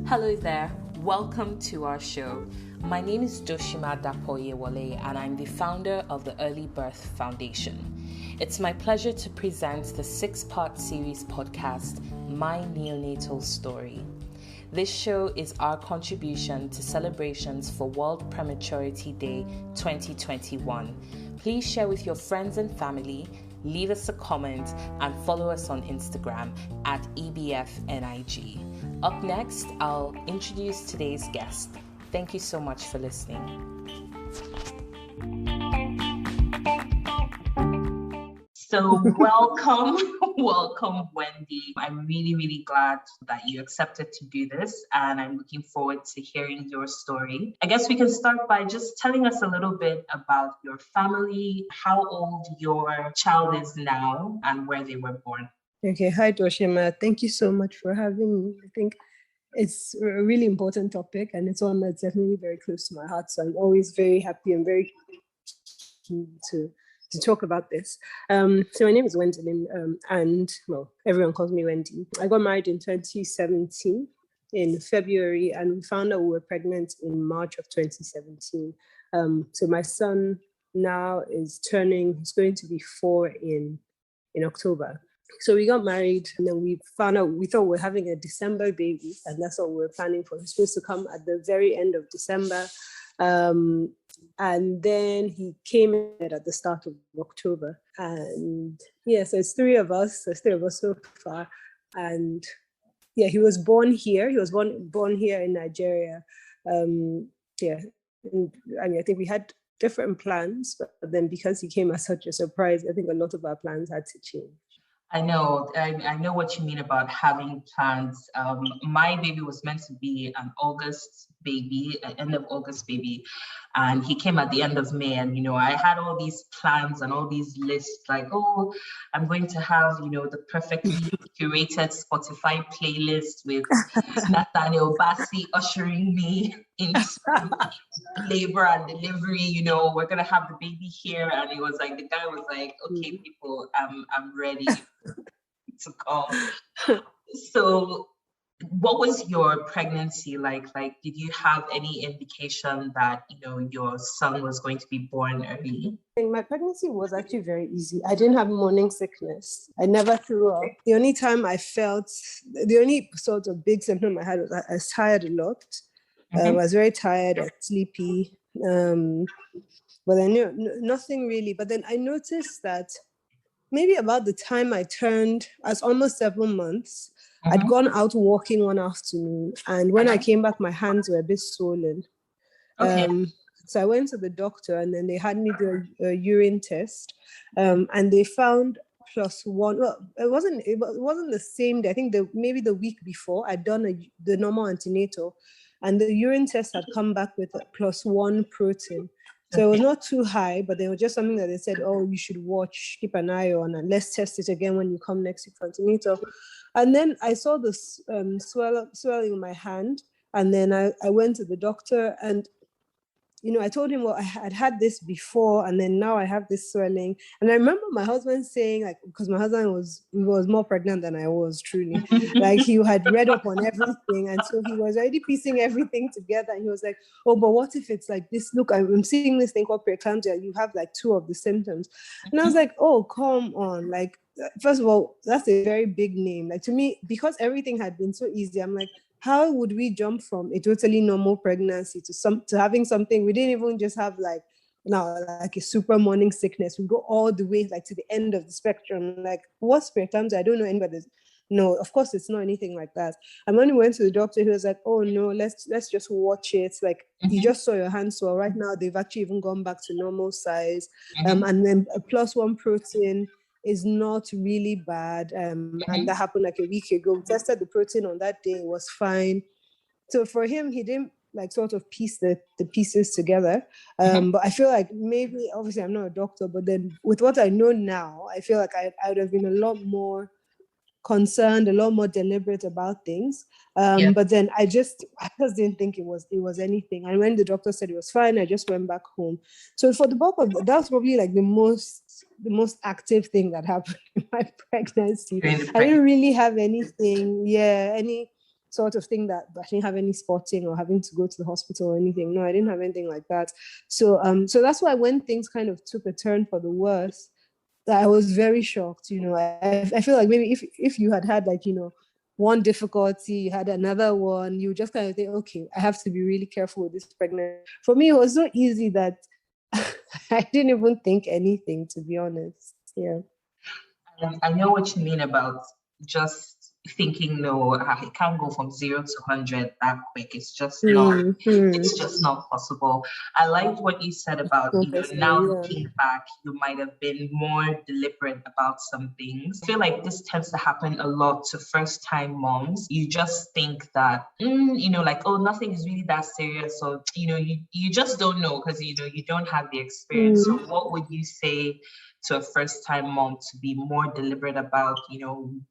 Hello there, welcome to our show. My name is Doshima Dapoyewole and I'm the founder of the Early Birth Foundation. It's my pleasure to present the 6-part series podcast, My Neonatal Story. This show is our contribution to celebrations for World Prematurity Day 2021. Please share with your friends and family, leave us a comment, and follow us on Instagram at EBFNIG. Up next, I'll introduce today's guest. Thank you so much for listening. So welcome, Wendy. I'm really glad that you accepted to do this, and I'm looking forward to hearing your story. I guess we can start by just telling us a little bit about your family, how old your child is now, and where they were born. Okay, hi Doshima. Thank you so much for having me. I think it's a really important topic, and it's one that's definitely very close to my heart. So I'm always very happy and very keen to talk about this. So my name is Wendelyn, and well, everyone calls me Wendy. I got married in 2017 in February, and we found out we were pregnant in March of 2017. So my son now he's going to be 4 in October. So we got married, and then we thought we were having a December baby, and that's what we were planning for. He's supposed to come at the very end of December. And then he came in at the start of October. And yeah, so it's three of us so far. And yeah, he was born here. He was born here in Nigeria. And I mean, I think we had different plans, but then because he came as such a surprise, I think a lot of our plans had to change. I know what you mean about having plans. My baby was meant to be an August baby, an end of August baby, and he came at the end of May. And I had all these plans and all these lists, like, oh, I'm going to have the perfectly curated Spotify playlist with Nathaniel Bassi ushering me into labor and delivery. We're gonna have the baby here, and it was like the guy was like, okay, people, I'm ready to come. So what was your pregnancy like? Did you have any indication that your son was going to be born early? My pregnancy was actually very easy. I didn't have morning sickness. I never threw up. The only sort of big symptom I had was I was tired a lot. I was very tired and sleepy. But I knew nothing really. But then I noticed that maybe about the time I was almost 7 months. I'd gone out walking one afternoon, and when I came back, my hands were a bit swollen. Okay. So I went to the doctor, and then they had me do a urine test, and they found +1. Well, it wasn't the same day. I think maybe the week before I'd done the normal antenatal, and the urine test had come back with a +1 protein. So it was not too high, but they were just something that they said, oh, you should keep an eye on, and let's test it again when you come next week for antenatal. And then I saw this swelling in my hand, and then I went to the doctor, and I told him, well, I had this before, and then now I have this swelling. And I remember my husband saying, because my husband was more pregnant than I was, truly. He had read up on everything, and so he was already piecing everything together. And he was like, oh, but what if it's like this? Look, I'm seeing this thing called preeclampsia. You have 2 of the symptoms. And I was like, oh, come on. First of all, that's a very big name. To me, because everything had been so easy, I'm like, how would we jump from a totally normal pregnancy to having something? We didn't even just have a super morning sickness. We go all the way to the end of the spectrum. What's preeclampsia? I don't know anybody. No, of course it's not anything like that. And when we went to the doctor, he was like, oh no, let's just watch it. It's you just saw your hand swell. Right now they've actually even gone back to normal size. And then a +1 protein is not really bad. And that happened a week ago. We tested the protein on that day. It was fine. So for him, he didn't sort of piece the pieces together. But I feel like maybe, obviously I'm not a doctor, but then with what I know now, I feel like I would have been a lot more concerned, a lot more deliberate about things. But then I just didn't think it was anything. And when the doctor said it was fine, I just went back home. So for the bulk of that was probably the most active thing that happened in my pregnancy. I didn't really have anything, any sort of thing that I didn't have any spotting or having to go to the hospital or anything. No, I didn't have anything like that. So so that's why when things kind of took a turn for the worse, I was very shocked. I feel like maybe if you had like, one difficulty, you had another one, you just kind of think, okay, I have to be really careful with this pregnancy. For me, it was so easy that I didn't even think anything, to be honest. Yeah. I know what you mean about just thinking, no, I can't go from 0 to 100 that quick. It's just not possible. I liked what you said about, now looking back, you might have been more deliberate about some things. I feel like this tends to happen a lot to first-time moms. You just think that, like, oh, nothing is really that serious. So, you just don't know because, you don't have the experience. So what would you say to a first-time mom to be more deliberate about,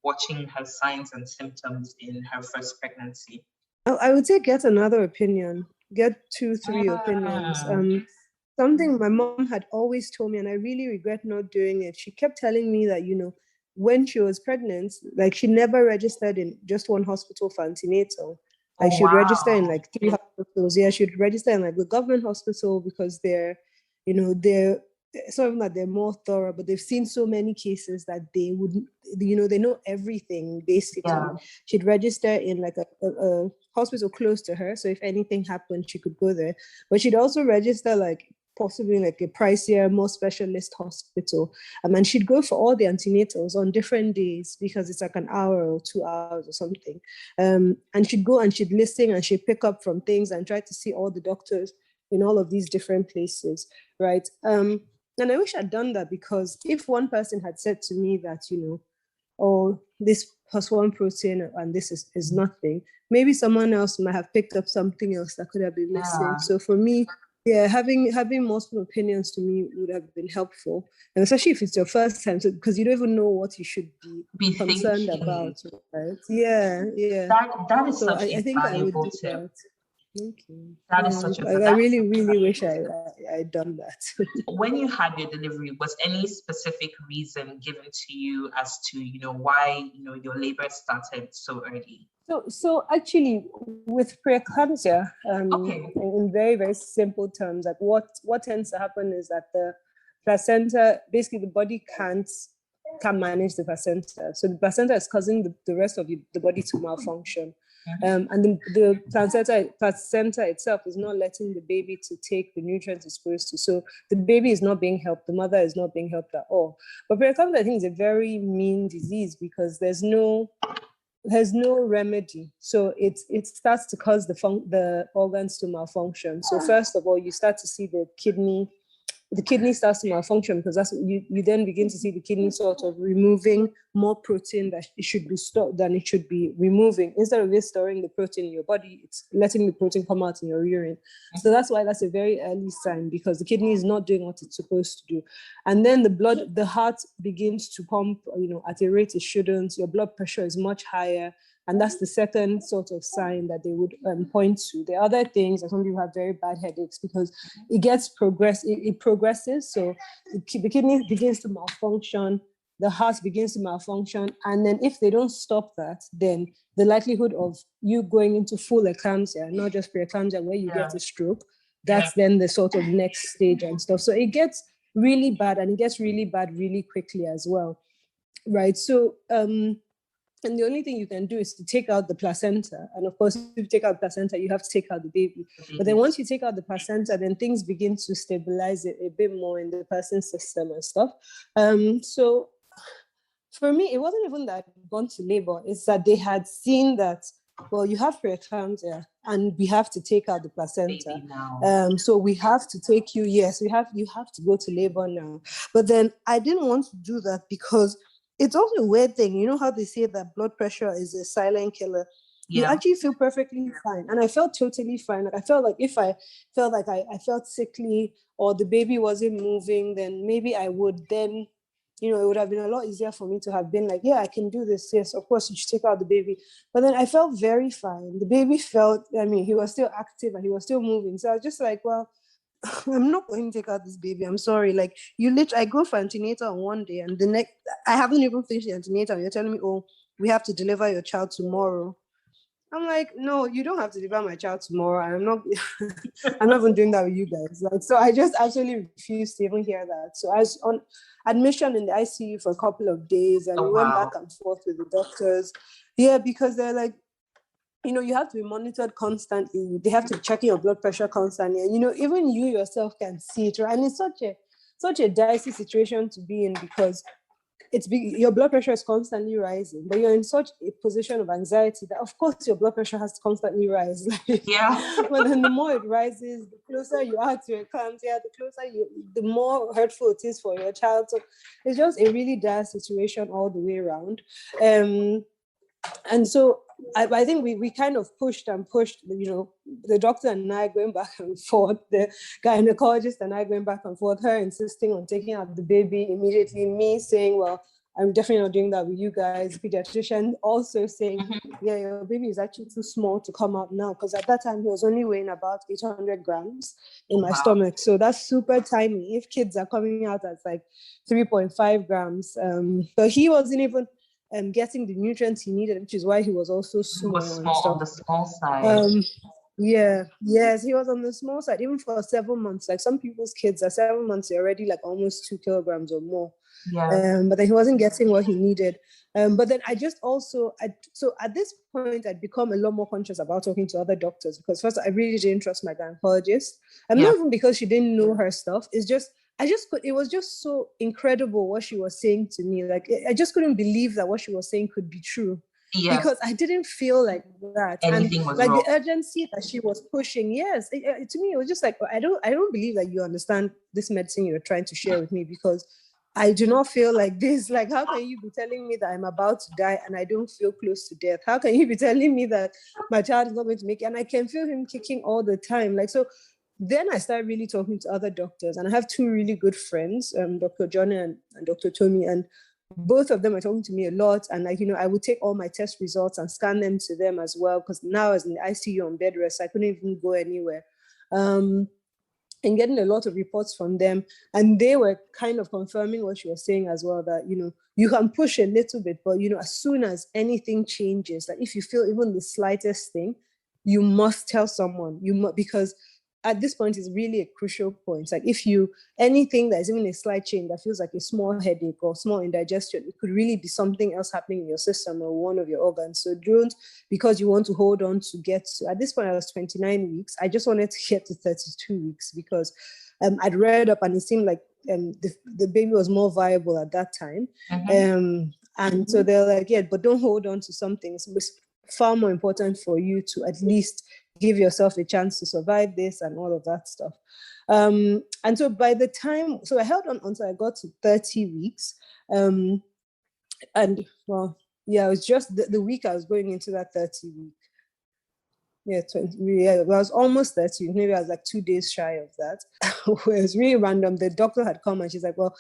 watching her signs and symptoms in her first pregnancy? I would say get another opinion. Get 2-3 opinions. Something my mom had always told me, and I really regret not doing it. She kept telling me that, when she was pregnant, like she never registered in just one hospital for antenatal. Like she'd register in like 3 hospitals. Yeah, she'd register in like the government hospital because they're some of them that they're more thorough, but they've seen so many cases that they wouldn't, they know everything basically. Yeah. She'd register in like a hospital close to her, so if anything happened, she could go there. But she'd also register like possibly like a pricier, more specialist hospital. And she'd go for all the antenatals on different days because it's like an hour or 2 hours or something. And she'd go and she'd listen and she'd pick up from things and try to see all the doctors in all of these different places, right? And I wish I'd done that, because if one person had said to me that, oh, this +1 protein and this is nothing, maybe someone else might have picked up something else that could have been missing. Yeah. So for me, having multiple opinions to me would have been helpful, and especially if it's your first time, because you don't even know what you should be concerned about, right? Yeah. That is such a valuable tip. Thank you. That is such a. I really, really wish I'd done that. When you had your delivery, was any specific reason given to you as to why your labor started so early? So actually, with preeclampsia, in very, very simple terms, like what tends to happen is that the placenta, basically the body can't manage the placenta. So the placenta is causing the rest of the body to malfunction. And the placenta itself is not letting the baby to take the nutrients it's supposed to. So the baby is not being helped. The mother is not being helped at all. But preeclampsia, I think, is a very mean disease because there's no remedy. So it starts to cause the organs to malfunction. So first of all, you start to see the kidney starts to malfunction, because that's you then begin to see the kidney sort of removing more protein that it should be stored than it should be removing. Instead of it storing the protein in your body, it's letting the protein come out in your urine. So that's why that's a very early sign, because the kidney is not doing what it's supposed to do. And then the heart begins to pump, at a rate it shouldn't. Your blood pressure is much higher. And that's the second sort of sign that they would point to. The other things, some people have very bad headaches because it progresses. So the kidney begins to malfunction, the heart begins to malfunction. And then if they don't stop that, then the likelihood of you going into full eclampsia, not just preeclampsia where you get a stroke, that's then the sort of next stage and stuff. So it gets really bad, and it gets really bad really quickly as well, right? So, and the only thing you can do is to take out the placenta. And of course, if you take out the placenta, you have to take out the baby. But then once you take out the placenta, then things begin to stabilize it a bit more in the person's system and stuff. So for me, it wasn't even that I'd gone to labor. It's that they had seen that, well, you have preeclampsia and we have to take out the placenta. So we have to take you, you have to go to labor now. But then I didn't want to do that because it's also a weird thing. You know how they say that blood pressure is a silent killer? You actually feel perfectly fine. And I felt totally fine. Like I felt like if I felt like I felt sickly or the baby wasn't moving, then maybe I would then, it would have been a lot easier for me to have been like, yeah, I can do this. Yes, of course, you should take out the baby. But then I felt very fine. The baby he was still active and he was still moving. So I was just like, well, I'm not going to take out this baby. I'm sorry. Like I go for antenatal on one day and the next, I haven't even finished the antenatal. You're telling me, oh, we have to deliver your child tomorrow. I'm like, no, you don't have to deliver my child tomorrow. I'm not I'm not even doing that with you guys. Like, so I just absolutely refused to even hear that. So I was on admission in the ICU for a couple of days, and we went back and forth with the doctors. Yeah, because they're like, you have to be monitored constantly. They have to check your blood pressure constantly. And, even you yourself can see it, right? And it's such a dicey situation to be in, because your blood pressure is constantly rising, but you're in such a position of anxiety that, of course, your blood pressure has to constantly rise. Yeah. But then the more it rises, the closer you are to eclampsia, the more hurtful it is for your child. So it's just a really dire situation all the way around. And so I think we kind of pushed, the doctor and I going back and forth, the gynecologist and I going back and forth, her insisting on taking out the baby immediately, me saying, well, I'm definitely not doing that with you guys. Pediatrician also saying, yeah, your baby is actually too small to come out now, because at that time he was only weighing about 800 grams in my stomach. So that's super tiny if kids are coming out as like 3.5 grams. But he wasn't even getting the nutrients he needed, which is why he was also small. He was small on the small side. Yes, he was on the small side, even for 7 months. Like some people's kids are 7 months, they're already like almost 2 kilograms or more. Yeah. But then he wasn't getting what he needed. But then so at this point, I'd become a lot more conscious about talking to other doctors, because first, I really didn't trust my gynecologist. And not even because she didn't know her stuff. It's just, it was just so incredible what she was saying to me. Like, I just couldn't believe that what she was saying could be true. Yes. Because I didn't feel like that. Anything and was like wrong. The urgency that she was pushing, yes, to me, it was just like, I don't believe that you understand this medicine you're trying to share with me, because I do not feel like this. Like, how can you be telling me that I'm about to die and I don't feel close to death? How can you be telling me that my child is not going to make it? And I can feel him kicking all the time. Like, so then I started really talking to other doctors, and I have 2 really good friends, Dr. Johnny and Dr. Tommy, and both of them are talking to me a lot. And I would take all my test results and scan them to them as well, because now I was in the ICU on bed rest, I couldn't even go anywhere. And getting a lot of reports from them, and they were kind of confirming what she was saying as well, that you can push a little bit, but as soon as anything changes, like if you feel even the slightest thing, you must tell someone. Because at this point is really a crucial point. Like, if anything that is even a slight change that feels like a small headache or small indigestion, it could really be something else happening in your system or one of your organs. So don't, because you want to hold on to get to, at this point I was 29 weeks. I just wanted to get to 32 weeks because I'd read up and it seemed like the baby was more viable at that time. And so they're like, yeah, but don't hold on to something. It's far more important for you to at least give yourself a chance to survive this and all of that stuff. And so by the time, so I held on until I got to 30 weeks. And well, yeah, it was just the week I was going into that 30 week. Yeah, I was almost 30. Maybe I was like 2 days shy of that. It was really random. The doctor had come and she's like, well,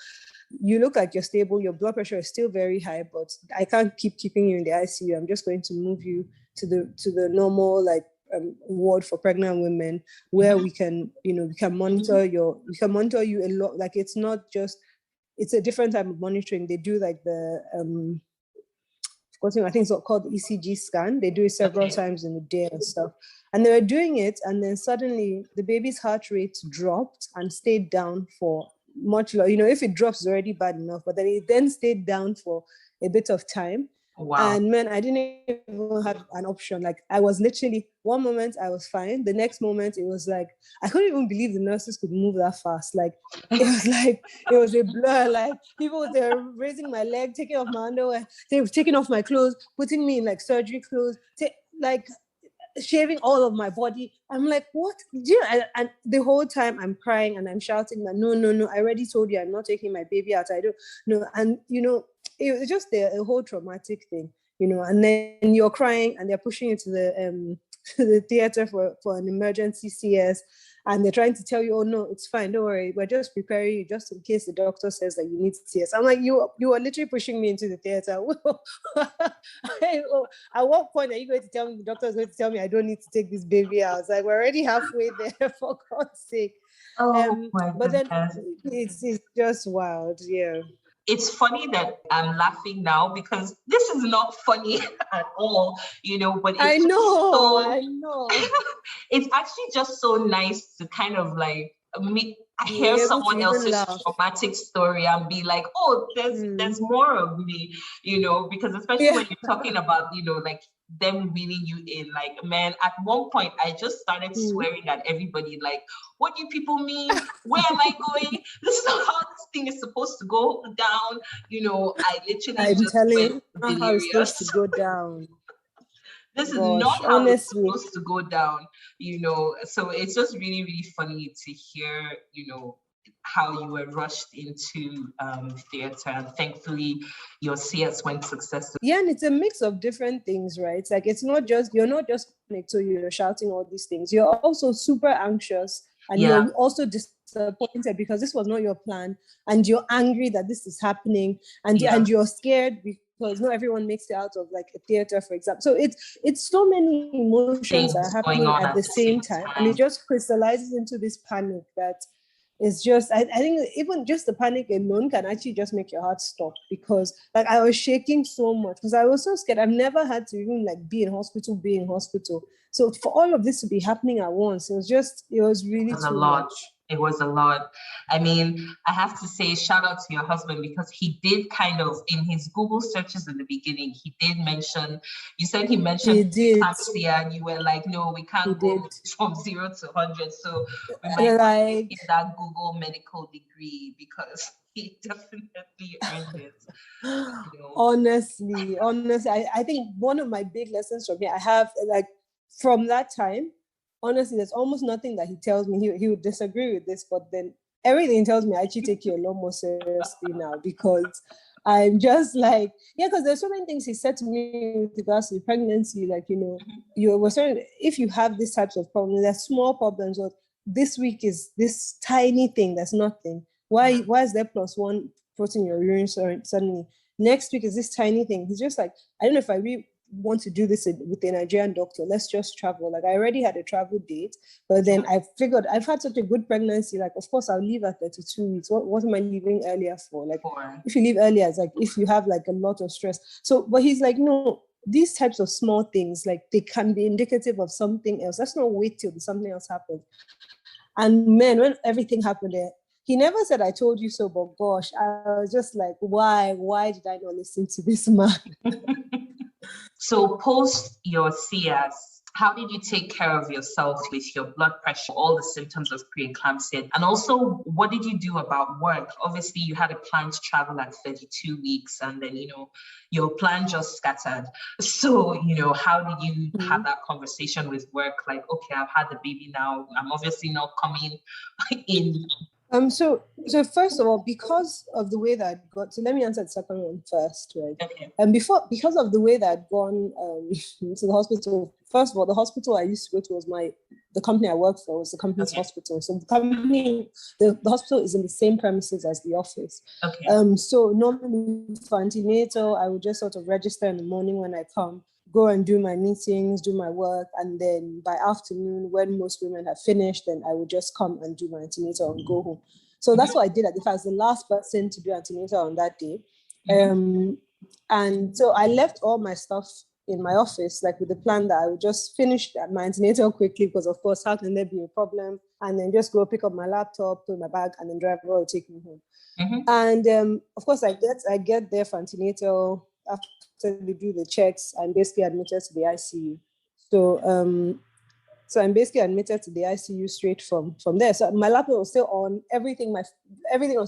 you look like you're stable. Your blood pressure is still very high, but I can't keep keeping you in the ICU. I'm just going to move you to the normal ward for pregnant women, where we can monitor you a lot. Like, it's not just, it's a different type of monitoring. They do like the I think it's called ECG scan. They do it several times in a day and stuff. And they were doing it, and then suddenly the baby's heart rate dropped and stayed down for much longer. If it drops, it's already bad enough, but then it then stayed down for a bit of time. Wow. And man, I didn't even have an option. Like, I was literally, one moment I was fine. The next moment it was like, I couldn't even believe the nurses could move that fast. Like, it was a blur. Like, people, they were raising my leg, taking off my underwear, they were taking off my clothes, putting me in like surgery clothes, like shaving all of my body. I'm like, what? And the whole time I'm crying and I'm shouting that, no, I already told you I'm not taking my baby out. I don't know. And, it was just a whole traumatic thing, and then you're crying and they're pushing you to the theater for an emergency CS, and they're trying to tell you, oh no, it's fine, don't worry, we're just preparing you just in case the doctor says that you need CS. I'm like, you are literally pushing me into the theater. At what point are you going to tell me, the doctor is going to tell me I don't need to take this baby out? It's like, we're already halfway there, for God's sake. Oh my but goodness. then it's just wild. Yeah. it's funny that I'm laughing now because this is not funny at all, but it's I know, so, I know. it's actually just so nice to kind of like hear You're able to someone even else's laugh. traumatic story and be like, oh, there's more of me, because especially when you're talking about, like them reeling you in, like, man, at one point I just started swearing at everybody, like, what do people mean? Where am I going? This is not how this thing is supposed to go down. I literally I'm just telling went you, not how it's supposed to delirious. go down. This is Gosh, not how it's honestly. supposed to go down, so it's just really, really funny to hear, how you were rushed into theater, and thankfully your CS went successfully. Yeah, and it's a mix of different things, right? It's like, you're not just so you're shouting all these things. You're also super anxious, and you're also disappointed because this was not your plan, and you're angry that this is happening, and you're scared because not everyone makes it out of like a theater, for example. So it's so many emotions that are happening at the same time, and it just crystallizes into this panic that is just, I think even just the panic alone can actually just make your heart stop, because like I was shaking so much because I was so scared. I've never had to even like be in hospital. So for all of this to be happening at once, it was really too much. It was a lot. I mean, I have to say shout out to your husband, because he did kind of, in his Google searches in the beginning, he did mention, you said he mentioned preeclampsia, and you were like, no, we can't go from 0 to 100. So we might like give that Google medical degree, because he definitely earned it. Honestly, I think one of my big lessons from here, I have like from that time, honestly, there's almost nothing that he tells me. He would disagree with this, but then everything he tells me, I actually take you a lot more seriously now, because I'm just like, because there's so many things he said to me with regards to pregnancy, like, you were certain, if you have these types of problems, they're small problems, or this week is this tiny thing that's nothing. Why is there +1 protein in your urine suddenly? Next week is this tiny thing. He's just like, I don't know if I really want to do this with a Nigerian doctor. Let's just travel. Like, I already had a travel date, but then I figured I've had such a good pregnancy. Like, of course, I'll leave at 32 weeks. What am I leaving earlier for? Like, if you leave earlier, it's like if you have like a lot of stress. So, but he's like, no, these types of small things, like they can be indicative of something else. Let's not wait till something else happens. And man, when everything happened there, he never said, I told you so, but gosh, I was just like, why did I not listen to this man? So post your CS, how did you take care of yourself with your blood pressure, all the symptoms of preeclampsia? And also, what did you do about work? Obviously, you had a plan to travel at 32 weeks, and then, your plan just scattered. So, how did you have that conversation with work? Like, okay, I've had the baby now. I'm obviously not coming in. So first of all, because of the way that I'd got, so let me answer the second one first, right? Okay. And because of the way that I'd gone to the hospital, first of all, the hospital I used to go to was the company I worked for was the company's hospital. So the company, the hospital is in the same premises as the office. Okay. So normally for antenatal, I would just sort of register in the morning when I come, go and do my meetings, do my work, and then by afternoon, when most women have finished, then I would just come and do my antenatal and go home. So that's what I did. If I was the last person to do antenatal on that day. And so I left all my stuff in my office, like with the plan that I would just finish my antenatal quickly, because of course, how can there be a problem? And then just go pick up my laptop, put my bag, and then driver will take me home. And of course, I get there for antenatal. After they do the checks, I'm basically admitted to the ICU. So I'm basically admitted to the ICU straight from there. So my laptop was still on, everything was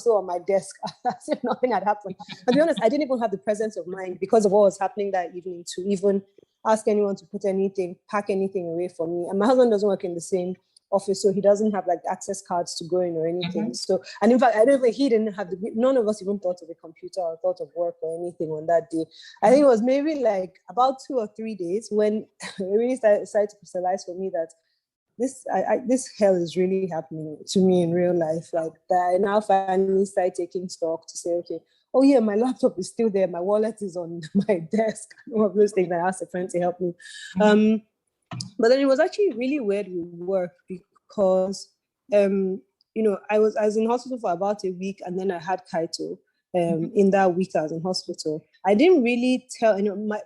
still on my desk as if nothing had happened. And to be honest, I didn't even have the presence of mind, because of what was happening that evening, to even ask anyone to pack anything away for me. And my husband doesn't work in the same office, so he doesn't have like access cards to go in or anything. So, and in fact, I don't think he didn't have none of us even thought of a computer or thought of work or anything on that day. I think it was maybe like about 2 or 3 days when it really started to crystallize for me that this hell is really happening to me in real life. Like that I now finally started taking stock to say, okay, oh yeah, my laptop is still there, my wallet is on my desk, all of those things. I asked a friend to help me. But then it was actually really weird with work, because I was in hospital for about a week, and then I had Kaito. in that week I was in hospital. I didn't really tell,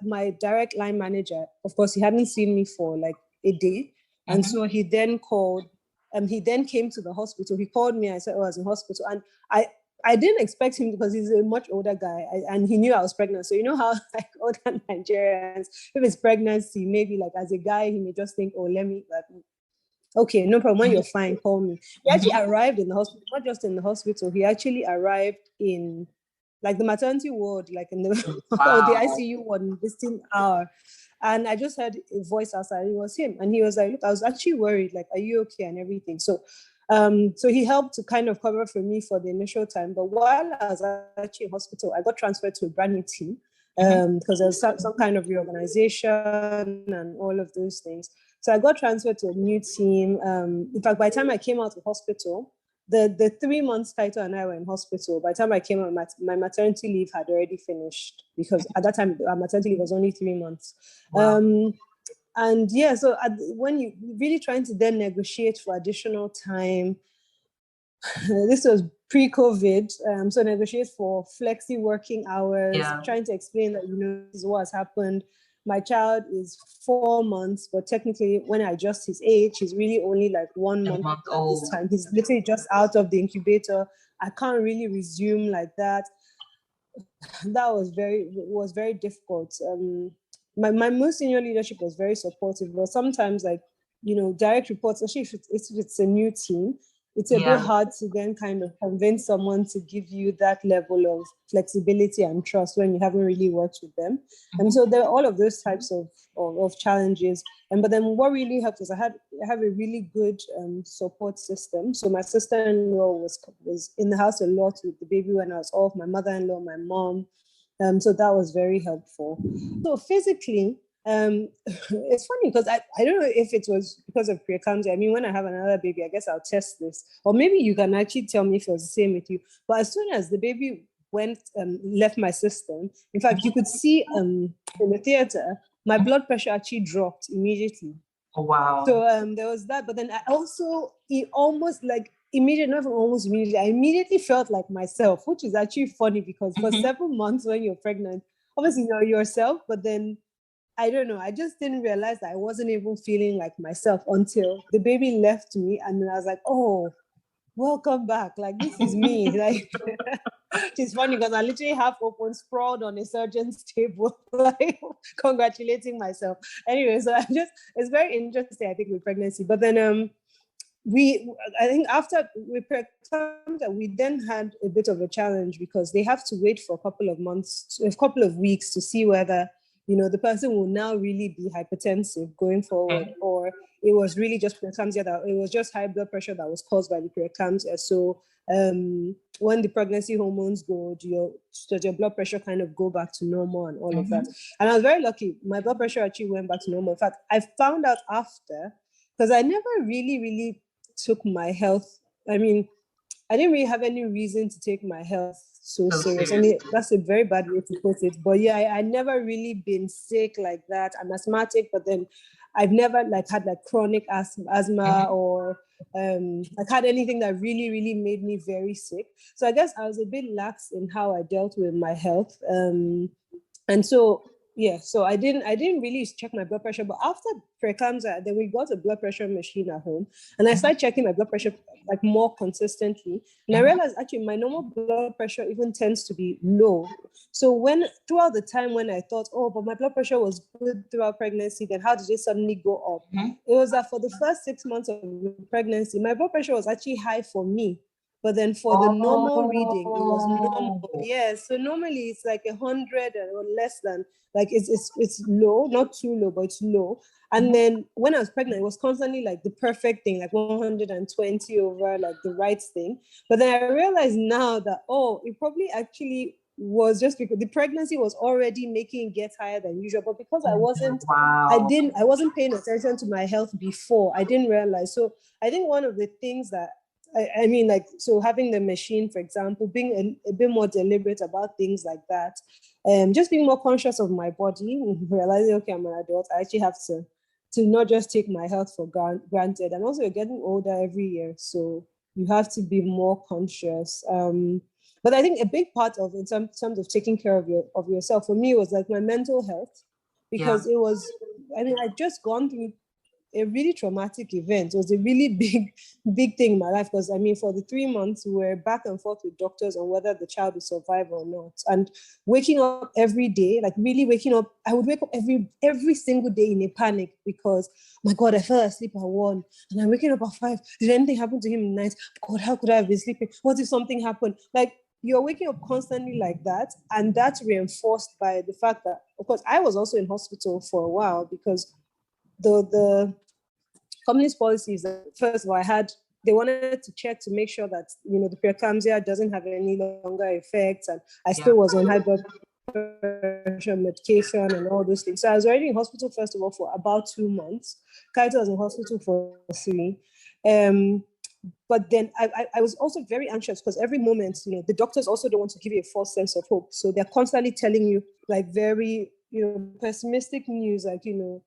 my direct line manager, of course, he hadn't seen me for like a day. And so he then called, he then came to the hospital. He called me, I said, oh, I was in hospital. And I didn't expect him because he's a much older guy, and he knew I was pregnant. So you know how like older Nigerians, if it's pregnancy, maybe like as a guy, he may just think, oh, let me, like, okay, no problem. When you're fine, call me. He actually arrived in the hospital, not just in the hospital. He actually arrived in like the maternity ward, like in the, or the ICU ward in this hour. And I just heard a voice outside. It was him. And he was like, look, I was actually worried. Like, are you okay? And everything. So he helped to kind of cover for me for the initial time. But while I was actually in hospital, I got transferred to a brand new team because there was some kind of reorganization and all of those things. So I got transferred to a new team. In fact, by the time I came out of hospital, the 3 months Kaito and I were in hospital. By the time I came out, my maternity leave had already finished, because at that time, our maternity leave was only 3 months. Wow. And yeah, so when you really trying to then negotiate for additional time, this was pre-COVID, so negotiate for flexi working hours, trying to explain that, this is what has happened. My child is 4 months, but technically when I adjust his age, he's really only like 1 month at this time. He's literally just out of the incubator. I can't really resume like that. That was very difficult. My most senior leadership was very supportive, but sometimes, like, direct reports, especially if it's a new team, it's a bit hard to then kind of convince someone to give you that level of flexibility and trust when you haven't really worked with them. And so there are all of those types of challenges. But then what really helped is I have a really good support system. So my sister-in-law was in the house a lot with the baby when I was off, my mother-in-law, my mom. So that was very helpful. So physically, it's funny because I don't know if it was because of preeclampsia. I mean, when I have another baby, I guess I'll test this, or maybe you can actually tell me if it was the same with you. But as soon as the baby left my system, in fact, you could see in the theater, my blood pressure actually dropped immediately. Oh, wow. So there was that, but then I immediately felt like myself, which is actually funny because for 7 months when you're pregnant, obviously you're yourself, but then I don't know. I just didn't realize that I wasn't even feeling like myself until the baby left me. And then I was like, oh, welcome back. Like, this is me. Like, it's funny because I literally half open, sprawled on a surgeon's table, like congratulating myself. Anyway, so it's very interesting, I think, with pregnancy. But then I think after we preeclampsia, we then had a bit of a challenge because they have to wait for a couple of weeks to see whether the person will now really be hypertensive going forward, or it was really just preeclampsia, that it was just high blood pressure that was caused by the preeclampsia. So when the pregnancy hormones go, does your blood pressure kind of go back to normal and all of that? And I was very lucky. My blood pressure actually went back to normal. In fact, I found out after, because I never really took my health. I mean, I didn't really have any reason to take my health so serious. I mean, that's a very bad way to put it. But yeah, I never really been sick like that. I'm asthmatic, but then I've never had chronic asthma or had anything that really made me very sick. So I guess I was a bit lax in how I dealt with my health. And so yeah, so I didn't really check my blood pressure. But after preeclampsia, then we got a blood pressure machine at home, and I started checking my blood pressure more consistently. And I realized actually my normal blood pressure even tends to be low. So throughout the time when I thought, oh, but my blood pressure was good throughout pregnancy, then how did it suddenly go up? It was that for the first 6 months of pregnancy, my blood pressure was actually high for me. But then for the normal reading, it was normal. Yeah, so normally it's like 100 or less than, it's low, not too low, but it's low. And then when I was pregnant, it was constantly the perfect thing, 120 over the right thing. But then I realized now that, it probably actually was just because the pregnancy was already making it get higher than usual. But because I wasn't paying attention to my health before, I didn't realize. So I think one of the things that so having the machine, for example, being a bit more deliberate about things like that, just being more conscious of my body, realizing, okay, I'm an adult, I actually have to not just take my health for granted. And also, you're getting older every year, so you have to be more conscious. But I think a big part of in terms of taking care of yourself for me was like my mental health, because it was, I mean, I'd just gone through a really traumatic event. It was a really big thing in my life, because I mean, for the 3 months, we were back and forth with doctors on whether the child would survive or not. And waking up every day, like really waking up, I would wake up every single day in a panic, because my God, I fell asleep at 1 and I'm waking up at 5. Did anything happen to him in the night? God, how could I have been sleeping? What if something happened? Like, you're waking up constantly like that. And that's reinforced by the fact that, of course, I was also in hospital for a while, because the company's policies that, first of all, they wanted to check to make sure that, you know, the preeclampsia doesn't have any longer effects, and I still was on high blood pressure medication and all those things. So I was already in hospital, first of all, for about 2 months. Kaito was in hospital for 3. But then I was also very anxious, because every moment, you know, the doctors also don't want to give you a false sense of hope. So they're constantly telling you like very, you know, pessimistic news, like, you know,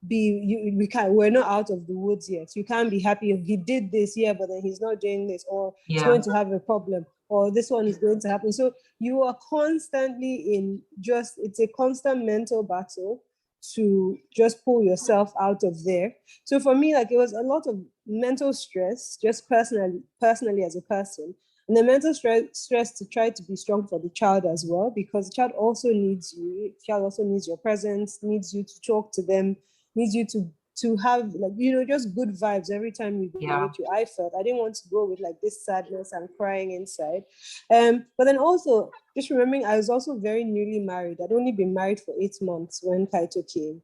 we're not out of the woods yet. You can't be happy if he did this, but then he's not doing this, or he's going to have a problem, or this one is going to happen. So you are constantly it's a constant mental battle to just pull yourself out of there. So for me, like, it was a lot of mental stress, just personally as a person, and the mental stress to try to be strong for the child as well, because the child also needs you. The child also needs your presence, needs you to talk to them, needs you to have, like, you know, just good vibes every time you go with you. I didn't want to go with like this sadness and crying inside. But then also just remembering, I was also very newly married. I'd only been married for 8 months when Kaito came.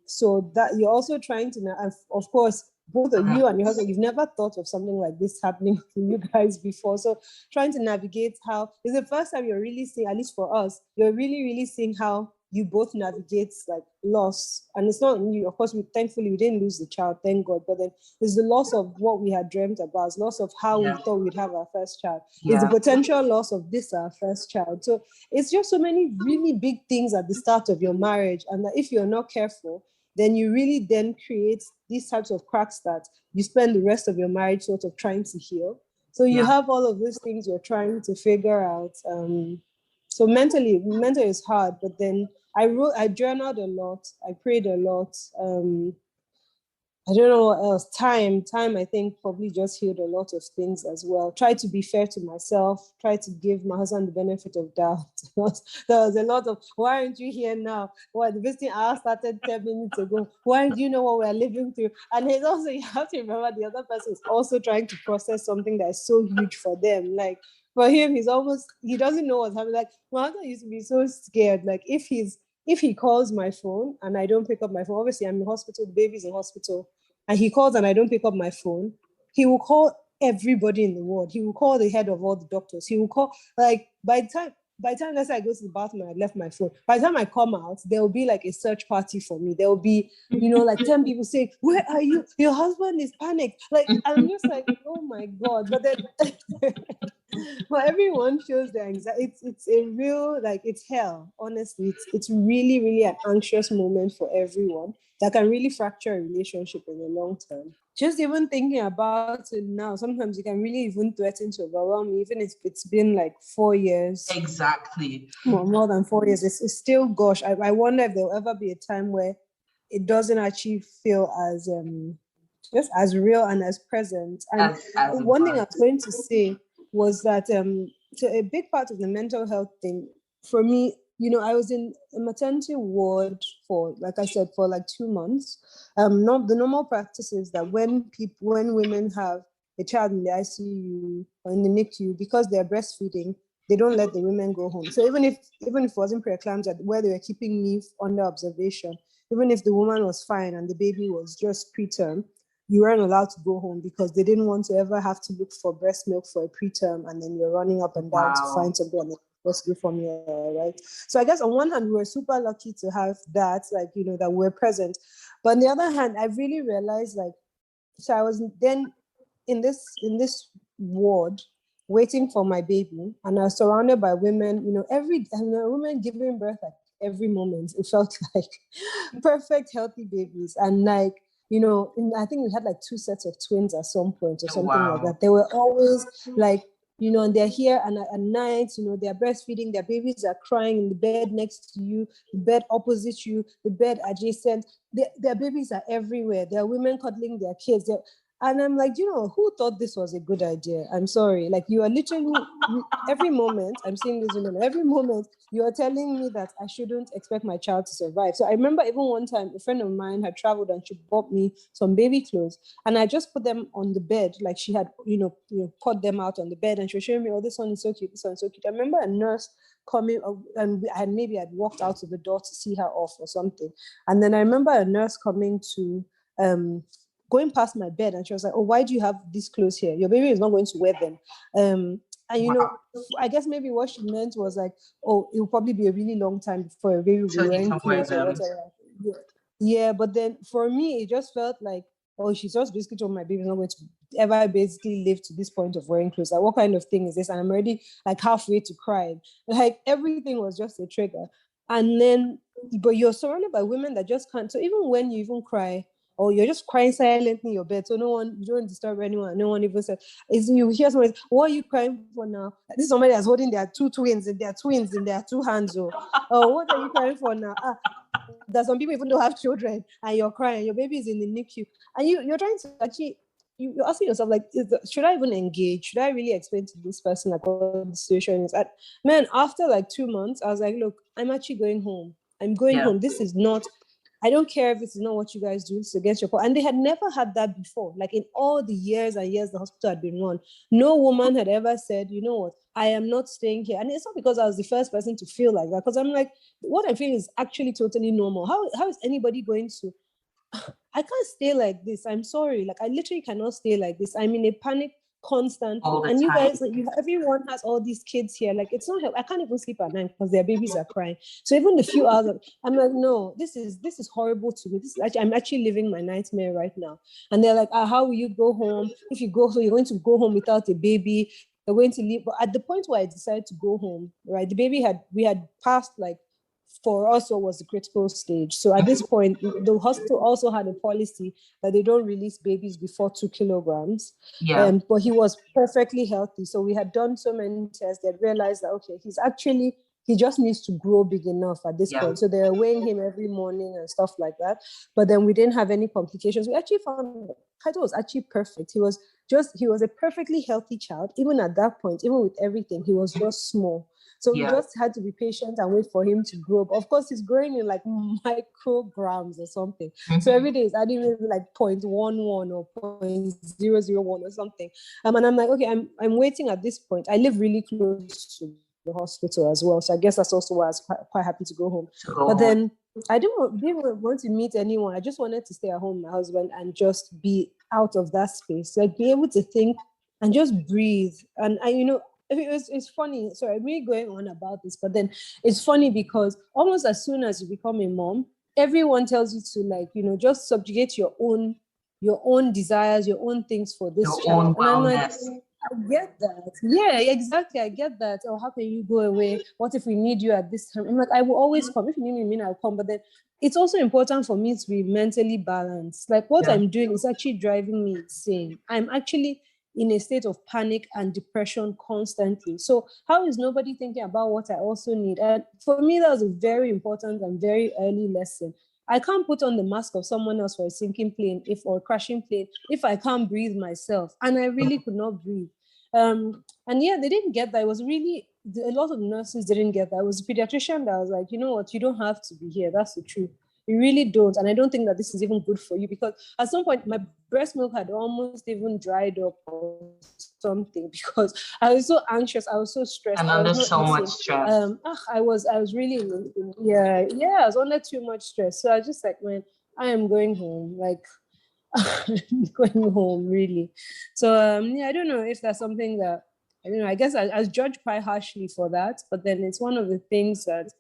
So that you're also trying to, of course, both of you and your husband, you've never thought of something like this happening to you guys before. So trying to navigate how, it's the first time you're really seeing, at least for us, you're really, really seeing how you both navigate like loss. And it's not new. Of course, thankfully we didn't lose the child, thank God. But then it's the loss of what we had dreamt about, it's loss of how we thought we'd have our first child. It's the potential loss of this, our first child. So it's just so many really big things at the start of your marriage. And that if you're not careful, then you really then create these types of cracks that you spend the rest of your marriage sort of trying to heal. So you have all of these things you're trying to figure out. So mentally is hard, but then I journaled a lot, I prayed a lot. I don't know what else. Time, I think, probably just healed a lot of things as well. Try to be fair to myself, try to give my husband the benefit of doubt. There was a lot of, why aren't you here now? Well, the visiting hour started 10 minutes ago. Why do you know what we're living through? And it's also, you have to remember, the other person is also trying to process something that is so huge for them. Like, for him, he doesn't know what's happening. Like, my husband used to be so scared. Like, if he calls my phone and I don't pick up my phone, obviously I'm in hospital, the baby's in hospital, and he calls and I don't pick up my phone, he will call everybody in the world. He will call the head of all the doctors. He will call, like, by the time, let's say I go to the bathroom and I left my phone, by the time I come out, there will be like a search party for me. There will be, you know, like 10 people saying, where are you? Your husband is panicked. Like, I'm just like, oh my God. But then, well, everyone feels their anxiety. It's a real, like, it's hell, honestly. It's really, really an anxious moment for everyone that can really fracture a relationship in the long term. Just even thinking about it now, sometimes it can really even threaten to overwhelm me, even if it's been like 4 years. Exactly. More than 4 years. It's still, gosh, I wonder if there'll ever be a time where it doesn't actually feel as just as real and as present. And one thing I was going to say was that so a big part of the mental health thing for me, you know, I was in a maternity ward for, like I said, for like 2 months. Not the normal practice is that when women have a child in the ICU or in the NICU, because they're breastfeeding, they don't let the women go home. So even if it wasn't preeclampsia, where they were keeping me under observation, even if the woman was fine and the baby was just preterm, you weren't allowed to go home, because they didn't want to ever have to look for breast milk for a preterm, and then you're running up and down to find something and supposed to do formula, right? So I guess on one hand, we were super lucky to have that, like, you know, that we're present. But on the other hand, I really realized, like, so I was then in this ward waiting for my baby, and I was surrounded by women, you know, women giving birth at every moment. It felt like perfect, healthy babies. And like, you know, I think we had like 2 sets of twins at some point or something like that. They were always like and they're here, and at night, they're breastfeeding, their babies are crying in the bed next to you, the bed opposite you, the bed adjacent. Their babies are everywhere. There are women cuddling their kids. And I'm like, who thought this was a good idea? I'm sorry. Like, you are literally, every moment, I'm seeing this woman, every moment, you are telling me that I shouldn't expect my child to survive. So I remember even one time, a friend of mine had traveled and she bought me some baby clothes. And I just put them on the bed, like she had, put them out on the bed, and she was showing me, oh, this one is so cute, this one is so cute. I remember a nurse coming, and maybe I'd walked out of the door to see her off or something. And then I remember a nurse coming to, going past my bed, and she was like, oh, why do you have these clothes here? Your baby is not going to wear them. And I guess maybe what she meant was like, oh, it will probably be a really long time before a baby will be wearing clothes or whatever. Yeah, but then for me, it just felt like, oh, she's just basically told my baby is not going to ever basically live to this point of wearing clothes. Like, what kind of thing is this? And I'm already like halfway to crying. Like, everything was just a trigger. And then, but you're surrounded by women that just can't. So even when you even cry, or you're just crying silently in your bed, so you don't disturb anyone. No one even said, you hear somebody, what are you crying for now? This is somebody that's holding their two twins in their two hands. Oh, what are you crying for now? That some people even don't have children, and you're crying, your baby is in the NICU, and you're trying to actually, you're asking yourself, like, should I even engage? Should I really explain to this person like what the situation is? Man, after like 2 months, I was like, look, I'm actually going home. I'm going home. This is not, I don't care if this is not what you guys do, it's against your point. And they had never had that before. Like, in all the years and years the hospital had been run, no woman had ever said, you know what, I am not staying here. And it's not because I was the first person to feel like that, because I'm like, what I feel is actually totally normal. How is anybody going to, I can't stay like this. I'm sorry. Like, I literally cannot stay like this. I'm in a panic constantly. And you guys, like, everyone has all these kids here. Like, it's not help. I can't even sleep at night because their babies are crying. So even the few hours, I'm like, no, this is horrible to me. This is actually, I'm actually living my nightmare right now. And they're like, how will you go home? If you go, so you're going to go home without a baby. You're going to leave. But at the point where I decided to go home, right, the baby we had passed, like, for us, what was the critical stage. So at this point, the hospital also had a policy that they don't release babies before 2 kilograms. But he was perfectly healthy. So we had done so many tests that realized that, okay, he just needs to grow big enough at this point. So they're weighing him every morning and stuff like that. But then we didn't have any complications. We actually found Kaito was actually perfect. He was a perfectly healthy child. Even at that point, even with everything, he was just small. So we just had to be patient and wait for him to grow. But of course, he's growing in like micrograms or something. So every day is adding maybe like 0.11 or 0.001 or something. And I'm like, okay, I'm waiting at this point. I live really close to the hospital as well. So I guess that's also why I was quite happy to go home. But then I didn't want to meet anyone. I just wanted to stay at home with my husband and just be out of that space. Like, be able to think and just breathe. And it's funny. Sorry, I'm really going on about this, but then it's funny because almost as soon as you become a mom, everyone tells you to, like, just subjugate your own desires, your own things for this child. And I'm like, I get that. Yeah, exactly. I get that. Oh, how can you go away? What if we need you at this time? I'm like, I will always come. If you need me, I'll come. But then it's also important for me to be mentally balanced. Like, what I'm doing is actually driving me insane. I'm actually in a state of panic and depression constantly. So how is nobody thinking about what I also need? And for me, that was a very important and very early lesson. I can't put on the mask of someone else for a sinking plane or a crashing plane if I can't breathe myself. And I really could not breathe. And yeah, they didn't get that. It was really, a lot of nurses didn't get that. It was a pediatrician that was like, you know what, you don't have to be here. That's the truth. You really don't. And I don't think that this is even good for you, because at some point my breast milk had almost even dried up or something, because I was so anxious. I was so stressed. And under so much stress. I was really, I was under too much stress. So I was just like, man, I am going home. Like, going home, really. So I don't know if that's something that, I guess I was judged quite harshly for that. But then it's one of the things that,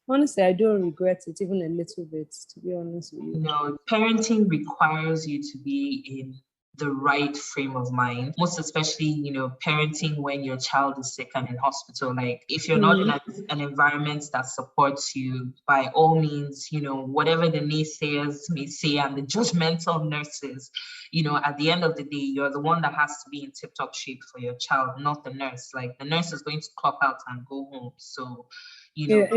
honestly, I don't regret it even a little bit, to be honest with you. Parenting requires you to be in the right frame of mind, most especially, you know, parenting when your child is sick and in hospital. Like, if you're not in an environment that supports you, by all means, you know, whatever the naysayers may say and the judgmental nurses, you know, at the end of the day, you're the one that has to be in tip-top shape for your child, not the nurse. Like, the nurse is going to clock out and go home. So, you know,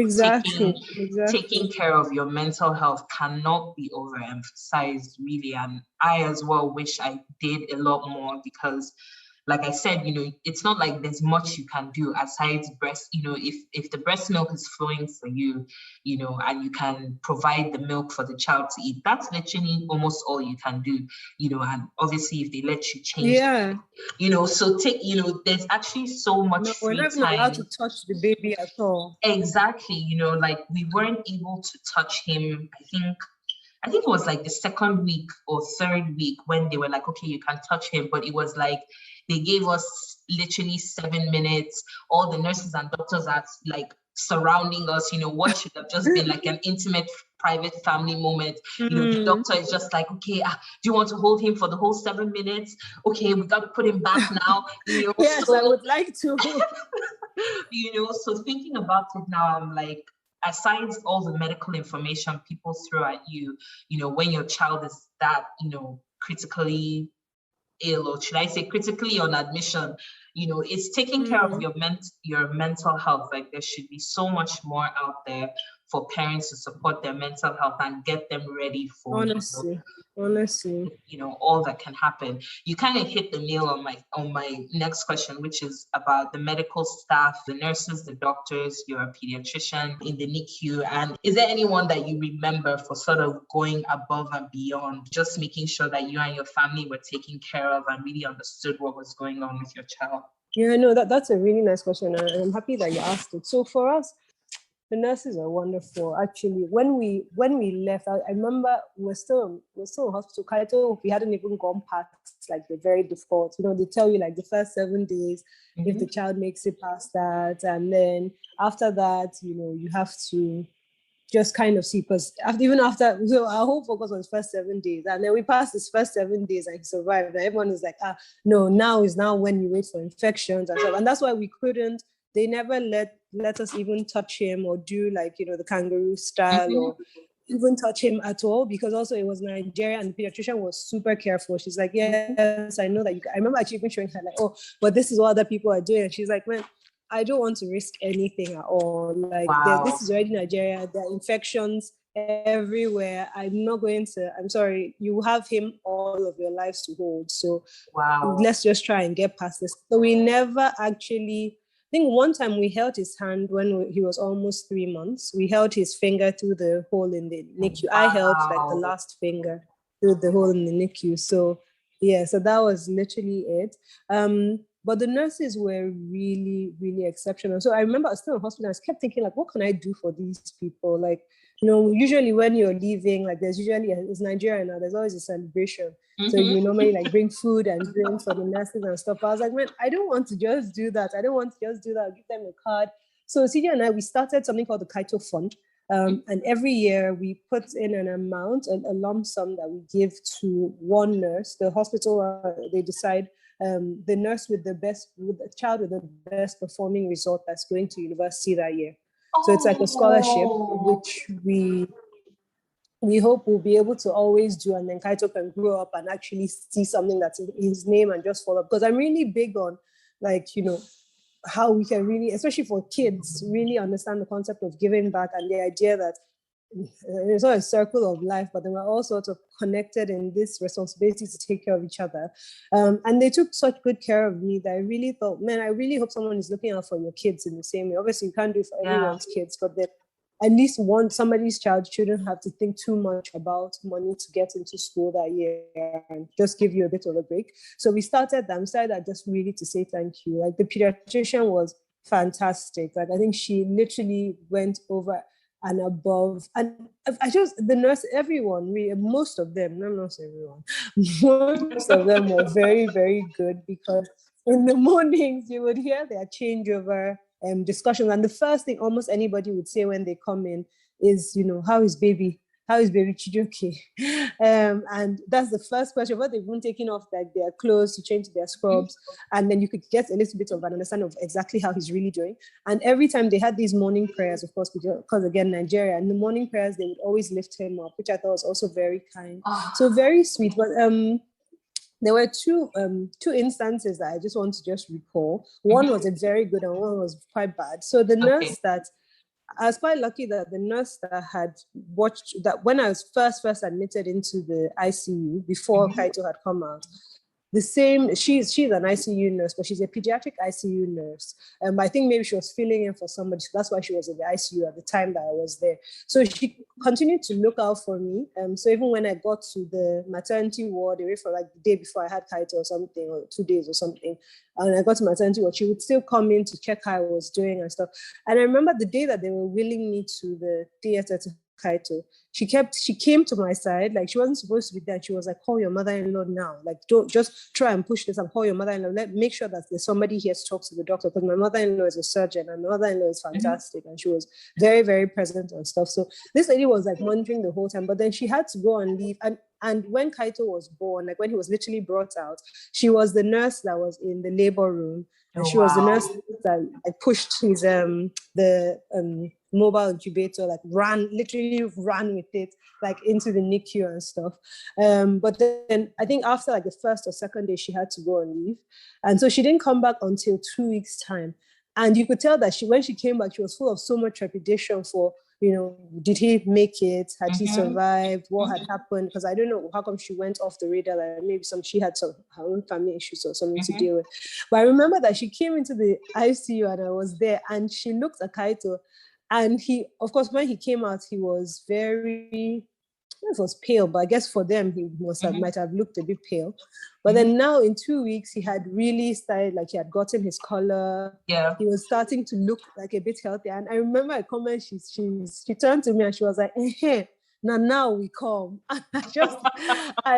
taking care of your mental health cannot be overemphasized, really. And I as well wish I did a lot more, because like I said, you know, it's not like there's much you can do aside breast, you know, if the breast milk is flowing for you, you know, and you can provide the milk for the child to eat, that's literally almost all you can do, you know. And obviously if they let you change, you know, so you know, there's actually so much free we're not even time. allowed to touch the baby at all. Exactly, you know, like we weren't able to touch him. I think it was like the second week or third week when they were like, okay, you can touch him. But it was like, they gave us literally 7 minutes. All the nurses and doctors are like surrounding us, you know, what should have just been like an intimate, private family moment. You know, the doctor is just like, okay, do you want to hold him for the whole 7 minutes? Okay, we got to put him back now. You know, yes, so, I would like to. You know, so thinking about it now, I'm like, aside all the medical information people throw at you, you know, when your child is that, you know, critically ill, or should I say critically on admission, you know, it's taking care of your mental health. Like, there should be so much more out there for parents to support their mental health and get them ready for honestly, you know, all that can happen. You kind of hit the nail on my next question, which is about the medical staff, the nurses, the doctors. You're a pediatrician in the NICU, and is there anyone that you remember for sort of going above and beyond, just making sure that you and your family were taken care of and really understood what was going on with your child? Yeah, no, that's a really nice question, and I'm happy that you asked it. So for us, the nurses are wonderful. Actually, when we left, I remember we're still in hospital. Kaito, we hadn't even gone past like the very default. You know, they tell you like the first 7 days, if the child makes it past that, and then after that, you know, you have to just kind of see, because even after, so our whole focus was first 7 days, and then we passed this first 7 days and he survived. And everyone is like, no, now is when you wait for infections and stuff, and that's why we couldn't. They never let us even touch him or do like, you know, the kangaroo style or even touch him at all, because also it was Nigeria and the pediatrician was super careful. She's like, yes, I know that you can. I remember actually even showing her like, oh, but this is what other people are doing. And she's like, man, I don't want to risk anything at all. Like, this is already Nigeria. There are infections everywhere. I'm sorry, you have him all of your lives to hold. So let's just try and get past this. So we never actually, I think one time we held his hand when he was almost 3 months. We held his finger through the hole in the NICU. I held like the last finger through the hole in the NICU. So yeah, so that was literally it. But the nurses were really, really exceptional. So I remember I was still in hospital. I kept thinking, like, what can I do for these people? Like, you know, usually when you're leaving, like it's Nigeria now, there's always a celebration. So you normally like bring food and drinks for the nurses and stuff. I was like, man, I don't want to just do that. I'll give them a card. So CJ and I, we started something called the Kaito Fund. And every year we put in an amount, a lump sum that we give to one nurse. The hospital, they decide the nurse with the child with the best performing result that's going to university that year. So it's like a scholarship, which we hope we'll be able to always do, and then Kaito can grow up and actually see something that's in his name and just follow up. Because I'm really big on, like, you know, how we can really, especially for kids, really understand the concept of giving back and the idea that it's not a circle of life, but they were all sort of connected in this responsibility to take care of each other. And they took such good care of me that I really thought, man, I really hope someone is looking out for your kids in the same way. Obviously, you can't do it for everyone's kids, but then at least somebody's child shouldn't have to think too much about money to get into school that year and just give you a bit of a break. So we started that just really to say thank you. Like, the pediatrician was fantastic. Like, I think she literally went over and above, and the nurse, everyone, really, most of them, not everyone, most of them were very, very good, because in the mornings you would hear their changeover discussions, and the first thing almost anybody would say when they come in is, you know, how is baby Chijoke? And that's the first question, what they've been taking off like their clothes to change their scrubs. And then you could get a little bit of an understanding of exactly how he's really doing. And every time they had these morning prayers, of course, because again, Nigeria, and the morning prayers, they would always lift him up, which I thought was also very kind. So very sweet. But there were two instances that I just want to just recall. One was a very good and one was quite bad. So the nurse that, I was quite lucky that the nurse that had watched that when I was first admitted into the ICU before Kaito had come out, she's an ICU nurse, but she's a pediatric ICU nurse. I think maybe she was filling in for somebody, so that's why she was in the ICU at the time that I was there. So she continued to look out for me. So even when I got to the maternity ward, away for like the day before I had Kaito or something, or 2 days or something, and I got to maternity ward, she would still come in to check how I was doing and stuff. And I remember the day that they were wheeling me to the theater to Kaito, she came to my side, like she wasn't supposed to be there. She was like, call your mother-in-law now. Like, don't just try and push this and call your mother-in-law. Make sure that there's somebody here to talk to the doctor, because my mother-in-law is a surgeon and my mother-in-law is fantastic. And she was very, very present and stuff. So this lady was like monitoring the whole time, but then she had to go and leave. And when Kaito was born, like when he was literally brought out, she was the nurse that was in the labor room. And she was the nurse that like pushed his mobile incubator, like literally ran with it like into the NICU and stuff. But then I think after like the first or second day, she had to go and leave. And so she didn't come back until 2 weeks' time. And you could tell that when she came back, she was full of so much trepidation for, did he make it? Had he survived? What had happened? Because I don't know how come she went off the radar. Like maybe she had her own family issues or something to deal with. But I remember that she came into the ICU and I was there, and she looked at Kaito, and he, of course, when he came out, he was very, it was pale, but I guess for them he might have looked a bit pale. But then now in 2 weeks he had really started, like he had gotten his color. Yeah, he was starting to look like a bit healthier. And I remember a comment she turned to me and she was like, now we come. I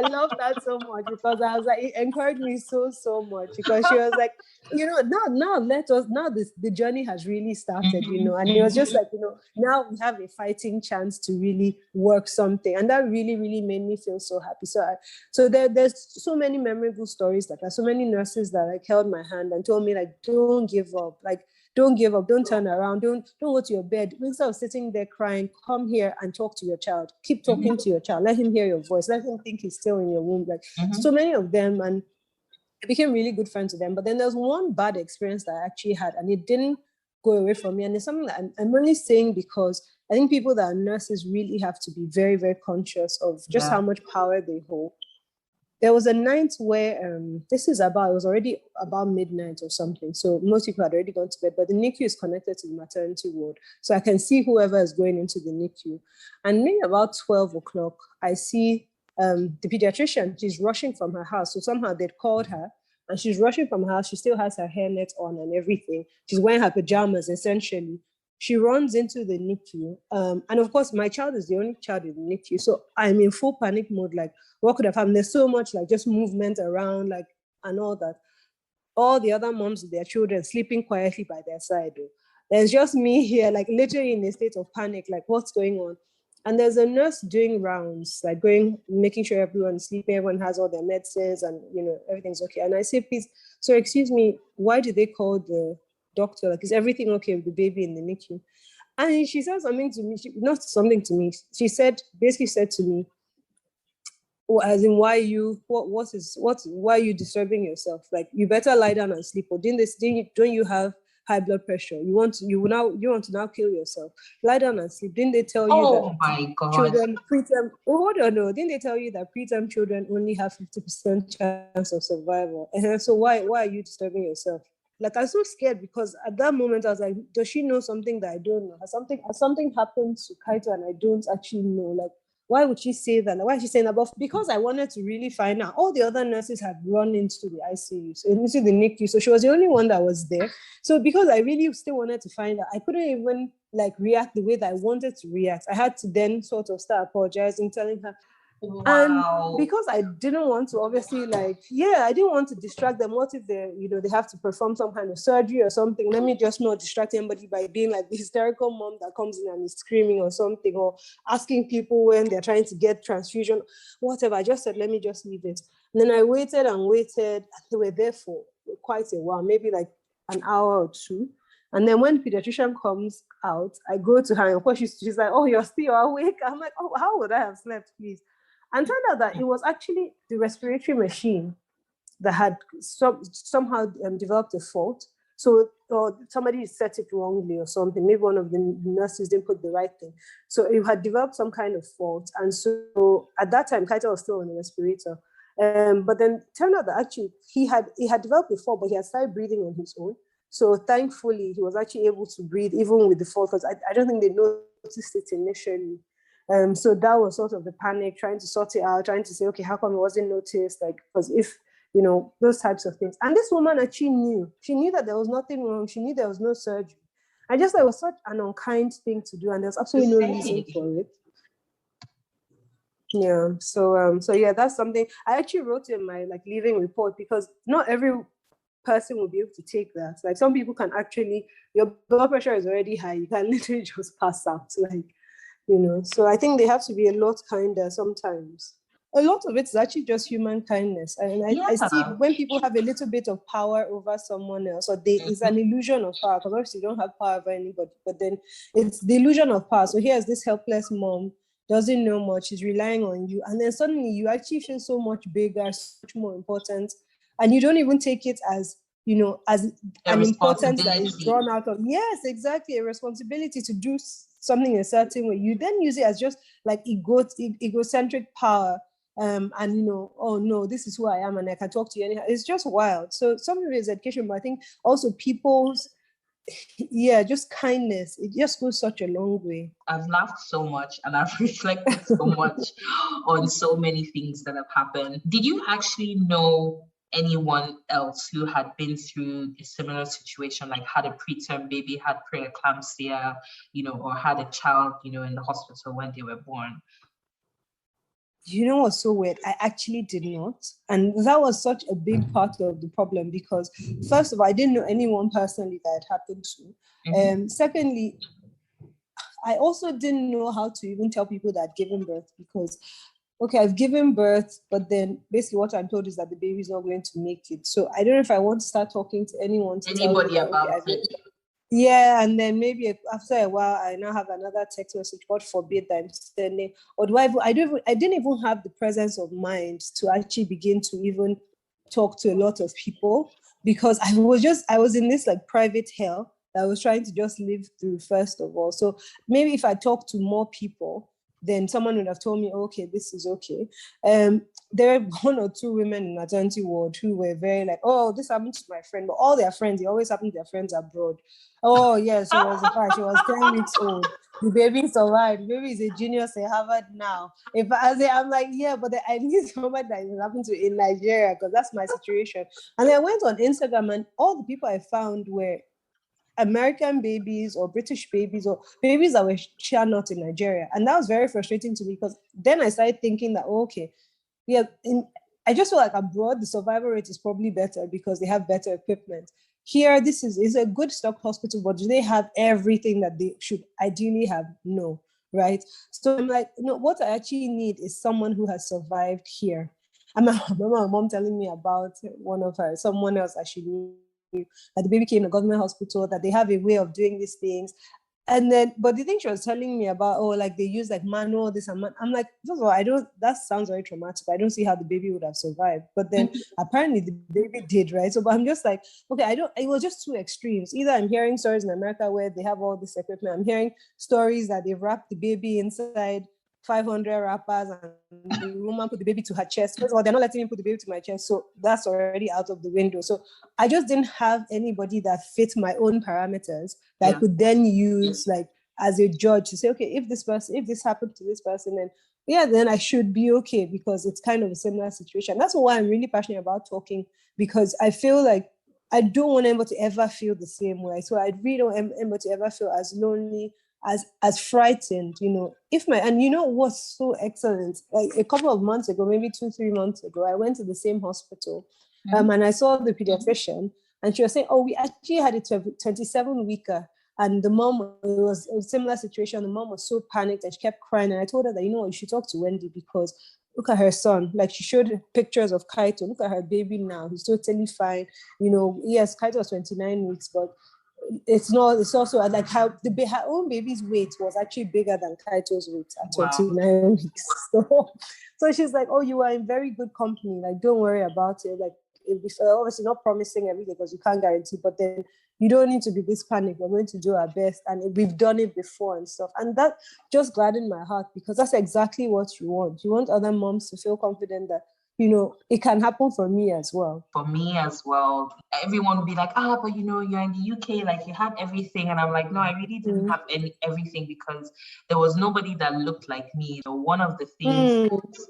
love that so much, because I was like, it encouraged me so much, because she was like, the journey has really started, and it was just like, now we have a fighting chance to really work something. And that really, really made me feel so happy. So there's so many memorable stories, like so many nurses that like held my hand and told me like, don't give up, like, don't give up, don't turn around, don't go to your bed. Instead of sitting there crying, come here and talk to your child. Keep talking to your child. Let him hear your voice. Let him think he's still in your womb. Like so many of them, and I became really good friends with them. But then there's one bad experience that I actually had, and it didn't go away from me. And it's something that I'm only saying because I think people that are nurses really have to be very, very conscious of just how much power they hold. There was a night where, it was already about midnight or something. So most people had already gone to bed, but the NICU is connected to the maternity ward. So I can see whoever is going into the NICU. And maybe about 12 o'clock, I see the pediatrician. She's rushing from her house. So somehow they'd called her and she's rushing from her house. She still has her hairnet on and everything. She's wearing her pajamas, essentially. She runs into the NICU. And of course, my child is the only child in the NICU. So I'm in full panic mode. Like, what could have happened? There's so much like just movement around, like, and all that. All the other moms with their children sleeping quietly by their side. There's just me here, like literally in a state of panic, like what's going on? And there's a nurse doing rounds, like making sure everyone's sleeping, everyone has all their medicines and, everything's okay. And I say, please, sir, excuse me, why did they call the doctor? Like, is everything okay with the baby in the NICU? And she said something to me, she basically said to me, as in, why are you disturbing yourself? Like, you better lie down and sleep. Or don't you have high blood pressure? You want to now kill yourself? Lie down and sleep. Didn't they tell you that my God. Children preterm? Hold on, no. Didn't they tell you that preterm children only have 50% chance of survival? And so why are you disturbing yourself? Like, I was so scared, because at that moment I was like, does she know something that I don't know? Has something happened to Kaito and I don't actually know? Like, why would she say that? Why is she saying that? But because I wanted to really find out, all the other nurses had run into the ICU, so into the NICU. So she was the only one that was there. So because I really still wanted to find out, I couldn't even like react the way that I wanted to react. I had to then sort of start apologizing, telling her, Wow. And because I didn't want to, obviously, I didn't want to distract them. What if they have to perform some kind of surgery or something? Let me just not distract anybody by being like the hysterical mom that comes in and is screaming or something, or asking people when they're trying to get transfusion, whatever. I just said, let me just leave it. And then I waited and waited. They were there for quite a while, maybe like an hour or two. And then when the pediatrician comes out, I go to her, and of course she's like, oh, you're still awake? I'm like, oh, how would I have slept, please? And turned out that it was actually the respiratory machine that had somehow developed a fault. So somebody set it wrongly or something. Maybe one of the nurses didn't put the right thing. So it had developed some kind of fault. And so at that time, Kaito was still on the respirator. But then turned out that actually he had developed a fault, but he had started breathing on his own. So thankfully, he was actually able to breathe even with the fault, because I don't think they noticed it initially. So that was sort of the panic, trying to sort it out, trying to say, okay, how come it wasn't noticed? Like, because if, those types of things. And this woman actually knew. She knew that there was nothing wrong. She knew there was no surgery. I just thought it was such an unkind thing to do, and there's absolutely no reason for it. Yeah. So yeah, that's something I actually wrote in my leaving report, because not every person will be able to take that. Like, some people can actually, your blood pressure is already high, you can literally just pass out. So I think they have to be a lot kinder sometimes. A lot of it is actually just human kindness. And I see when people have a little bit of power over someone else, or it's an illusion of power, because obviously you don't have power over anybody, but then it's the illusion of power. So here's this helpless mom, doesn't know much, is relying on you. And then suddenly you actually feel so much bigger, so much more important. And you don't even take it as, as an importance that is drawn out of. Yes, exactly. A responsibility to do something a certain way. You then use it as just like egocentric power. Oh no, this is who I am and I can talk to you anyhow. It's just wild. So some of it is education, but I think also people's, just kindness. It just goes such a long way. I've laughed so much and I've reflected so much on so many things that have happened. Did you actually know anyone else who had been through a similar situation, like had a preterm baby, had pre-eclampsia, or had a child, in the hospital when they were born? You know what's so weird? I actually did not. And that was such a big part of the problem, because first of all, I didn't know anyone personally that it happened to. Secondly, I also didn't know how to even tell people that I'd given birth, because, okay, I've given birth, but then basically what I'm told is that the baby's not going to make it. So I don't know if I want to start talking to anyone to anybody about it. Yeah, and then maybe after a while, I now have another text message. God forbid that I'm sending, or I didn't even have the presence of mind to actually begin to even talk to a lot of people, because I was in this private hell that I was trying to just live through first of all. So maybe if I talk to more people, then someone would have told me, okay, this is okay. There were one or two women in maternity ward who were very oh, this happened to my friend, but all their friends, it always happened to their friends abroad. Oh, yes, she was 10 weeks old. The baby survived. The baby is a genius at Harvard now. I'm like, yeah, but I need someone that is happened to in Nigeria, because that's my situation. And then I went on Instagram, and all the people I found were American babies or British babies or babies that were not in Nigeria. And that was very frustrating to me, because then I started thinking that, I just feel like abroad, the survival rate is probably better because they have better equipment. Here, this is a good stock hospital, but do they have everything that they should ideally have? No, right? So I'm like, what I actually need is someone who has survived here. I remember my mom telling me about someone else that she knew, that the baby came to a government hospital, that they have a way of doing these things. And then, but the thing she was telling me about, they use manual, this and that. I'm like, first of all, that sounds very traumatic. I don't see how the baby would have survived. But then apparently the baby did, right? So, but I'm just like, okay, it was just two extremes. Either I'm hearing stories in America where they have all this equipment. I'm hearing stories that they've wrapped the baby inside 500 wrappers and the woman put the baby to her chest. First of all, they're not letting me put the baby to my chest. So that's already out of the window. So I just didn't have anybody that fit my own parameters that I could then use as a judge to say, okay, if this happened to this person, then I should be okay, because it's kind of a similar situation. That's why I'm really passionate about talking, because I feel like I don't want anybody to ever feel the same way. So I really don't want anybody to ever feel as lonely as frightened, and what's so excellent, like a couple of months ago, maybe 2-3 months ago, I went to the same hospital, and I saw the pediatrician, and she was saying, oh, we actually had a 27-weeker, and the mom, it was a similar situation. The mom was so panicked and she kept crying, and I told her that, you should talk to Wendy, because look at her son. Like, she showed pictures of Kaito. Look at her baby now. He's totally fine. Yes, Kaito was 29 weeks, but it's also like how her own baby's weight was actually bigger than Kaito's weight at 29 weeks. So she's like, oh, you are in very good company. Like, don't worry about it. Like, it's obviously not promising everything because you can't guarantee, but then you don't need to be this panic. We're going to do our best, and we've done it before and stuff. And that just gladdened my heart, because that's exactly what you want. You want other moms to feel confident that, it can happen for me as well. For me as well. Everyone would be like, but you're in the UK, like you have everything. And I'm like, no, I really didn't have everything, because there was nobody that looked like me. So one of the things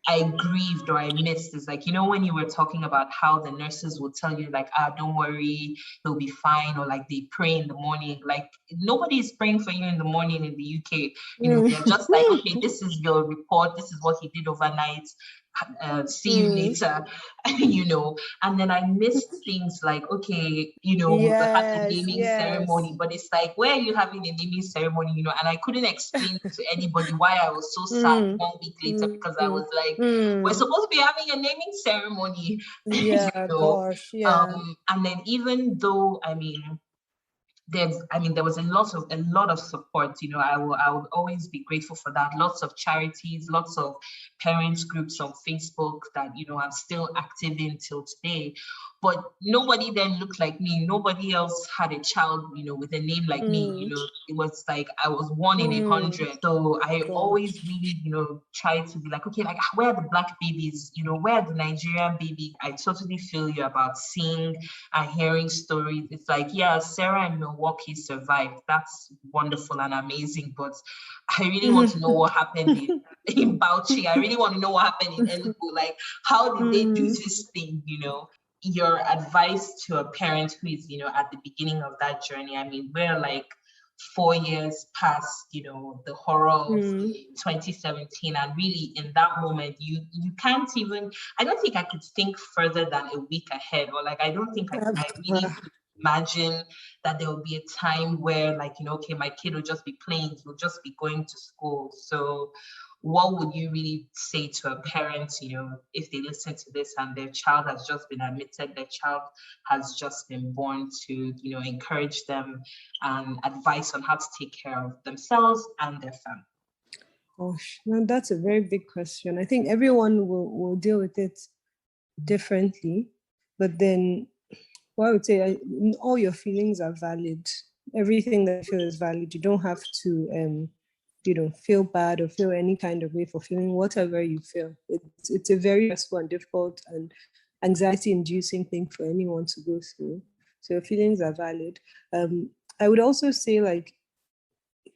I grieved or I missed is, like, when you were talking about how the nurses would tell you, like, don't worry, he'll be fine, or like they pray in the morning. Like, nobody is praying for you in the morning in the UK. They're just like, okay, this is your report, this is what he did overnight. See you later, and then I missed things like, okay, we had the naming ceremony, but it's like, where are you having a naming ceremony, and I couldn't explain to anybody why I was so sad 1 week later, because I was like, we're supposed to be having a naming ceremony. Gosh, yeah. And then, even though, there was a lot of support. I would always be grateful for that. Lots of charities, lots of parents groups on Facebook that I'm still active in till today. But nobody then looked like me. Nobody else had a child, with a name like me. It was like I was 1 in 100. So I always really, tried to be like, okay, like, where are the Black babies? Where are the Nigerian babies? I totally feel you about seeing and hearing stories. It's like, yeah, Sarah in Milwaukee survived. That's wonderful and amazing. But I really want to know what happened in Bauchi. I really want to know what happened in Enugu. Like, how did they do this thing, Your advice to a parent who is, at the beginning of that journey. We're like 4 years past, the horror of 2017. And really, in that moment, you can't even, I don't think I could think further than a week ahead. Or like, I don't think I really could imagine that there will be a time where, like, okay, my kid will just be playing, he'll just be going to school. So what would you really say to a parent, if they listen to this and their child has just been admitted, their child has just been born, to, encourage them and advice on how to take care of themselves and their family? Gosh, no, that's a very big question. I think everyone will deal with it differently, but then what I would say, all your feelings are valid. Everything that you feel is valid. You don't have to feel bad or feel any kind of way for feeling whatever you feel. It's a very stressful and difficult and anxiety-inducing thing for anyone to go through. So your feelings are valid. I would also say, like,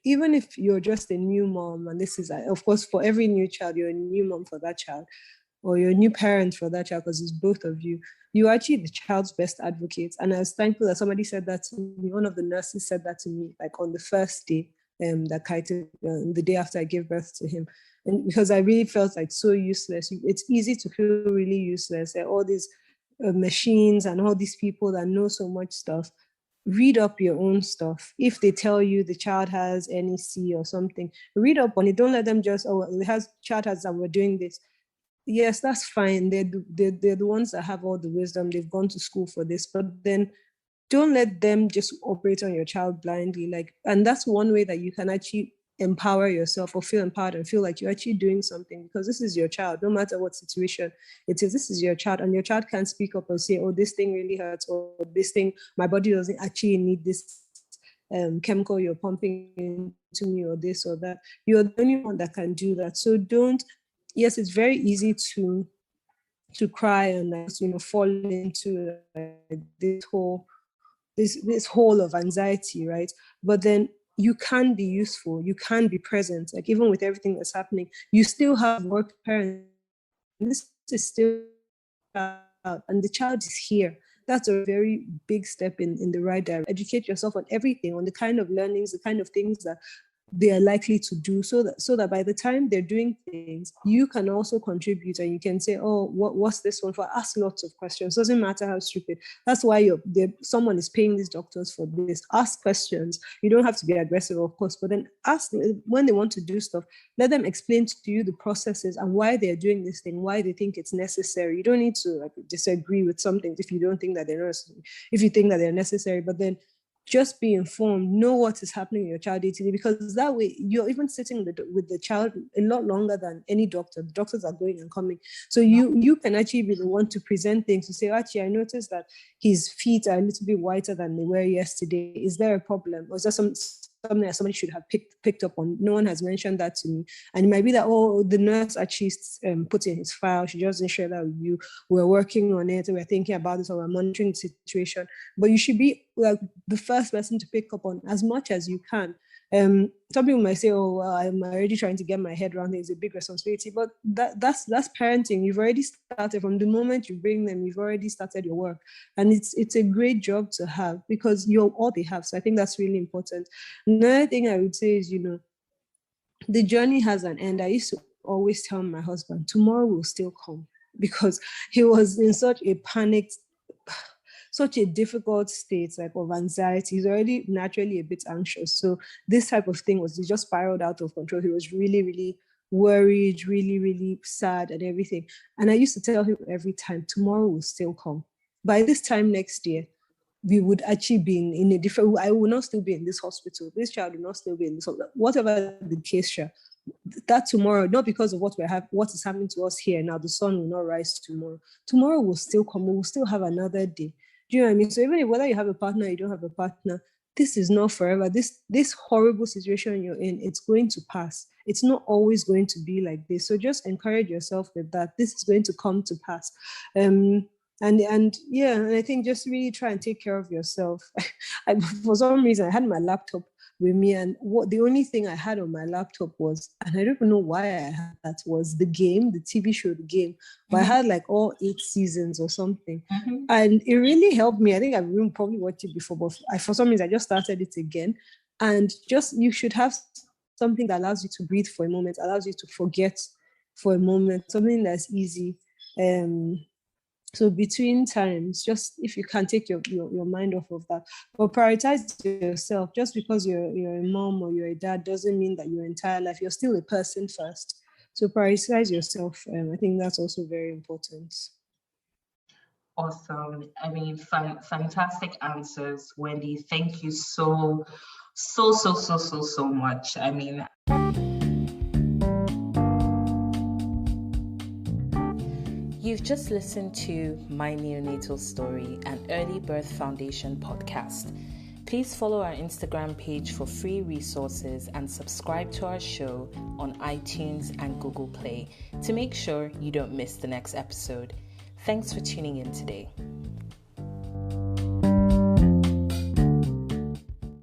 even if you're just a new mom, and this is, of course, for every new child, you're a new mom for that child, or you're a new parent for that child, because it's both of you. You're actually the child's best advocate. And I was thankful that somebody said that to me. One of the nurses said that to me, like on the first day, that Kaito, the day after I gave birth to him. And because I really felt like so useless. It's easy to feel really useless. There are all these machines and all these people that know so much stuff. Read up your own stuff. If they tell you the child has NEC or something, read up on it. Don't let them just, child has and we're doing this. Yes, that's fine. They're the ones that have all the wisdom. They've gone to school for this, but then don't let them just operate on your child blindly. And that's one way that you can actually empower yourself or feel empowered and feel like you're actually doing something, because this is your child. No matter what situation it is, this is your child, and your child can't speak up and say, oh, this thing really hurts, or this thing, my body doesn't actually need this chemical you're pumping into me, or this or that. You're the only one that can do that. So yes, it's very easy to cry and fall into this hole of anxiety, right? But then you can be useful, you can be present. Like, even with everything that's happening, you still have work parents. This is still child, and the child is here. that's a very big step in the right direction. Educate yourself on everything, on the kind of learnings, the kind of things that they are likely to do, so that by the time they're doing things, you can also contribute, and you can say, oh, what's this one for? Ask lots of questions. Doesn't matter how stupid. That's why someone is paying these doctors for this. Ask questions. You don't have to be aggressive, of course, but then ask when they want to do stuff. Let them explain to you the processes and why they're doing this thing, why they think it's necessary. You don't need to disagree with something if you don't think that they're necessary, if you think that they're necessary, but then just be informed, know what is happening in your child day-to-day, because that way you're even sitting with the child a lot longer than any doctor. The doctors are going and coming. So you can actually be the one to present things, to say, actually, I noticed that his feet are a little bit whiter than they were yesterday. Is there a problem? Or is there something that somebody should have picked up on? No one has mentioned that to me. And it might be that, oh, the nurse actually put in his file. She just didn't share that with you. We're working on it. We're thinking about this, or we're monitoring the situation. But you should be like the first person to pick up on as much as you can. Some people might say, oh, well, I'm already trying to get my head around it. It's a big responsibility, but that's parenting. You've already started from the moment you bring them. You've already started your work, and it's a great job to have, because you're all they have. So I think that's really important. Another thing I would say is, the journey has an end. I used to always tell my husband, tomorrow will still come, because he was in such a panicked, such a difficult state, like, of anxiety. He's already naturally a bit anxious. So this type of thing he just spiraled out of control. He was really, really worried, really, really sad and everything. And I used to tell him every time, tomorrow will still come. By this time next year, we would actually be in a different, I will not still be in this hospital. This child will not still be in this hospital. Whatever the case, that tomorrow, not because of what is happening to us here now, the sun will not rise tomorrow. Tomorrow will still come. We will still have another day. Do you know what I mean? So even whether you have a partner or you don't have a partner, this is not forever. This horrible situation you're in, it's going to pass. It's not always going to be like this. So just encourage yourself with that. This is going to come to pass. And I think just really try and take care of yourself. For some reason, I had my laptop with me, and the only thing I had on my laptop was, and I don't even know why I had that, was the game, the TV show, the game. But I had like all 8 seasons or something. And it really helped me. I think I've probably watched it before, but for some reason I just started it again. And you should have something that allows you to breathe for a moment, allows you to forget for a moment, something that's easy. So between times, just if you can take your mind off of that, but prioritize yourself. Just because you're a mom or you're a dad doesn't mean that your entire life, you're still a person first. So prioritize yourself. I think that's also very important. Awesome. I mean, fantastic answers, Wendy. Thank you so much. I mean, you've just listened to My Neonatal Story, an Early Birth Foundation podcast. Please follow our Instagram page for free resources and subscribe to our show on iTunes and Google Play to make sure you don't miss the next episode. Thanks for tuning in today.